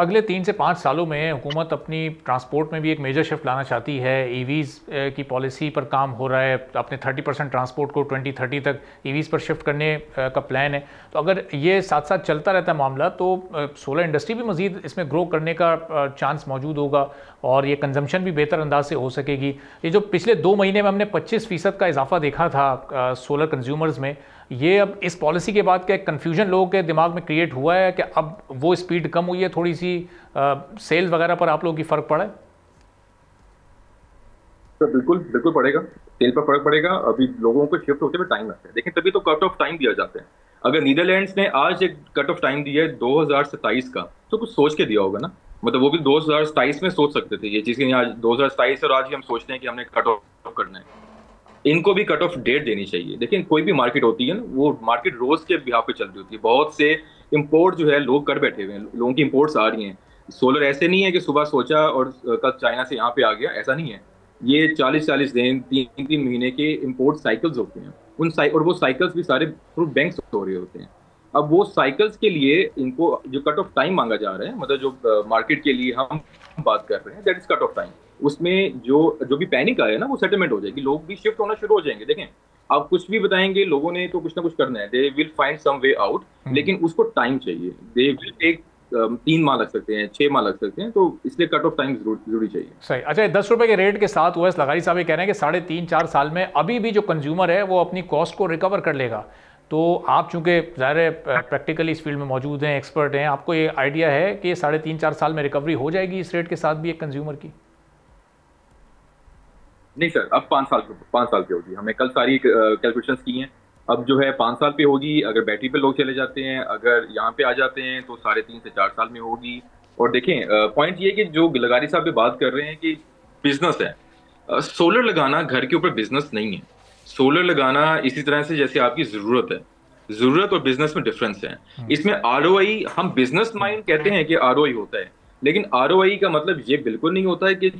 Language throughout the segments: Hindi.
अगले 3 से 5 सालों में हुकूमत अपनी ट्रांसपोर्ट में भी एक मेजर शिफ्ट लाना चाहती है। ईवीज़ की पॉलिसी पर काम हो रहा है। अपने 30% ट्रांसपोर्ट को 2030 तक ईवीज़ पर शिफ्ट करने का प्लान है। तो अगर ये साथ साथ चलता रहता है मामला, तो सोलर इंडस्ट्री भी मज़ीद इसमें ग्रो करने का चांस मौजूद होगा और ये कंजम्पशन भी बेहतर अंदाज से हो सकेगी। ये जो पिछले 2 महीने में हमने 25% का इजाफा देखा था सोलर कंज्यूमर्स में, ये अब इस पॉलिसी के बाद क्या एक कन्फ्यूजन लोगों के दिमाग में क्रिएट हुआ है कि अब वो स्पीड कम हुई है, थोड़ी सी सेल्स वगैरह पर आप लोगों की फ़र्क पड़ा है? तो बिल्कुल बिल्कुल पड़ेगा। सेल पर फर्क पड़ेगा। अभी लोगों को शिफ्ट होते हुए टाइम लगता है, लेकिन तभी तो कट ऑफ टाइम दिया जाता है। अगर नीदरलैंड्स ने आज एक कट ऑफ टाइम दिया है 2027 का, तो कुछ सोच के दिया होगा ना। मतलब वो भी 2027 में सोच सकते थे ये चीज़ कि आज 2027 और आज ही हम सोचते हैं कि हमने कट ऑफ करना है। इनको भी कट ऑफ डेट देनी चाहिए। देखिए, कोई भी मार्केट होती है ना, वो मार्केट रोज के बिहाफ पे चल रही होती है। बहुत से इंपोर्ट जो है लोग कर बैठे हुए हैं, लोगों की इंपोर्ट्स आ रही हैं। सोलर ऐसे नहीं है कि सुबह सोचा और कल चाइना से यहाँ पे आ गया, ऐसा नहीं है। ये 40-40 दिन, 3-3 महीने के इंपोर्ट साइकिल्स होते हैं। और वो साइकिल्स भी सारे थ्रू बैंक्स हो रहे होते हैं। अब वो साइकिल्स के लिए इनको जो कट ऑफ टाइम मांगा जा रहा है, मतलब जो मार्केट के लिए हम बात कर रहे हैं, that is cut off time. उसमें जो जो भी पैनिक आया ना, वो सेटलमेंट हो जाएगी। लोग भी शिफ्ट होना शुरू हो जाएंगे। देखें, आप कुछ भी बताएंगे, लोगों ने तो कुछ ना कुछ करना है। They will find some way out, लेकिन उसको टाइम चाहिए। दे विल टेक 3 माह लग सकते हैं, 6 माह लग सकते हैं, तो इसलिए कट ऑफ टाइम जरूरी चाहिए। सही। अच्छा, 10 रुपए के रेट के साथ ओवैस लगारी साहब ये कह रहे हैं कि 3.5-4 साल में अभी भी जो कंज्यूमर है वो अपनी कॉस्ट को रिकवर कर लेगा। तो आप चूंकि ज़ाहिर है प्रैक्टिकली इस फील्ड में मौजूद हैं, एक्सपर्ट हैं, आपको ये आइडिया है कि 3.5-4 साल में रिकवरी हो जाएगी इस रेट के साथ भी एक कंज्यूमर की? नहीं सर, अब 5 साल पे होगी। हमने कल सारी कैलकुलेशंस की हैं। अब जो है 5 साल पे होगी। अगर बैटरी पे लोग चले जाते हैं, अगर यहाँ पे आ जाते हैं, तो 3.5 से 4 साल में होगी। और देखें, पॉइंट ये कि जो लगारी साहब भी बात कर रहे हैं कि बिजनेस है, सोलर लगाना घर के ऊपर बिजनेस नहीं है। सोलर लगाना इसी तरह से जैसे आपकी जरूरत है। जरूरत और बिजनेस में डिफरेंस है। इसमें आरओआई, हम बिजनेस माइंड कहते हैं कि आरओआई होता है, लेकिन आरओआई का मतलब ये बिल्कुल नहीं होता है कि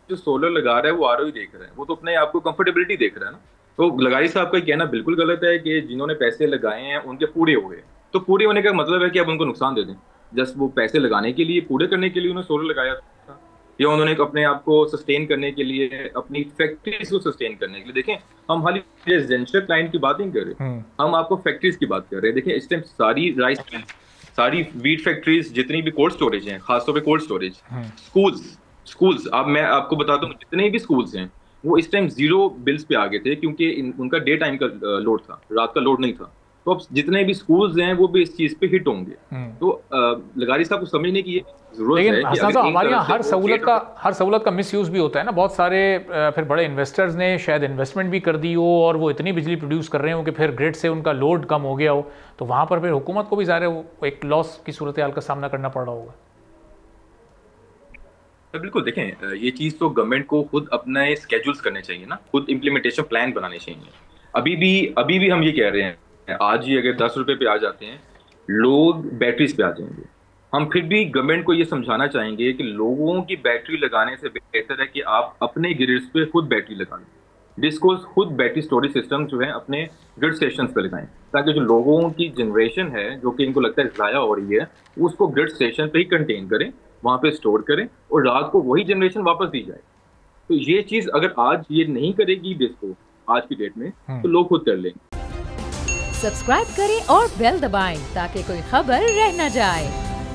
जो सोलर लगा रहा है वो आरओआई देख रहा है। वो तो अपने आपको कंफर्टेबिलिटी देख रहा है ना। तो लगारी साहब का कहना बिल्कुल गलत है कि जिन्होंने पैसे लगाए हैं उनके पूरे हो गए। तो पूरे होने का मतलब है कि आप उनको नुकसान दे दें। जस्ट वो पैसे लगाने के लिए, पूरे करने के लिए उन्होंने सोलर लगाया था, या उन्होंने अपने आप को सस्टेन करने के लिए, अपनी फैक्ट्रीज को सस्टेन करने के लिए। देखें, हम खाली रेजिडेंशियल क्लाइंट की बात नहीं कर रहे, हम आपको फैक्ट्रीज की बात कर रहे हैं। देखिए, इस टाइम सारी राइस, सारी वीट फैक्ट्रीज, जितनी भी कोल्ड स्टोरेज हैं, खासतौर पे कोल्ड स्टोरेज, स्कूल्स, अब मैं आपको बताता हूँ, जितने भी स्कूल्स हैं वो इस टाइम 0 बिल्स पे आ गए थे, क्योंकि उनका डे टाइम का लोड था, रात का लोड नहीं था। तो अब जितने भी स्कूल्स हैं वो भी इस चीज पे हिट होंगे। तो लगारी साहब को समझने की जरूरत है। लेकिन हसन साहब, हमारे यहाँ हर सहूलत का मिस यूज़ भी होता है ना। बहुत सारे फिर बड़े इन्वेस्टर्स ने शायद इन्वेस्टमेंट भी कर दी हो और वो इतनी बिजली प्रोड्यूस कर रहे हो कि फिर ग्रिड से उनका लोड कम हो गया हो, तो वहाँ पर फिर हुकूमत को भी ज़ाहिर है एक लॉस की सूरत हाल का सामना करना पड़ रहा होगा। बिल्कुल। देखें, ये चीज तो गवर्नमेंट को खुद अपने स्केड्यूल्स करने चाहिए ना, खुद इम्प्लीमेंटेशन प्लान बनाने चाहिए। अभी भी हम ये कह रहे हैं, आज ही अगर 10 रुपए पे आ जाते हैं, लोग बैटरीज पे आ जाएंगे। हम फिर भी गवर्नमेंट को ये समझाना चाहेंगे कि लोगों की बैटरी लगाने से बेहतर है कि आप अपने ग्रिड्स पे खुद बैटरी लगाएं। डिस्को खुद बैटरी स्टोरेज सिस्टम जो है अपने ग्रिड स्टेशन पे लगाएं, ताकि जो लोगों की जनरेशन है जो कि इनको लगता है ज़ाया हो रही है, उसको ग्रिड स्टेशन पे ही कंटेन करें, वहां पे स्टोर करें, और रात को वही जनरेशन वापस दी जाए। तो ये चीज अगर आज ये नहीं करेगी डिस्को आज की डेट में, तो लोग खुद कर लेंगे। सब्सक्राइब करें और बेल दबाएं ताकि कोई खबर रह न जाए।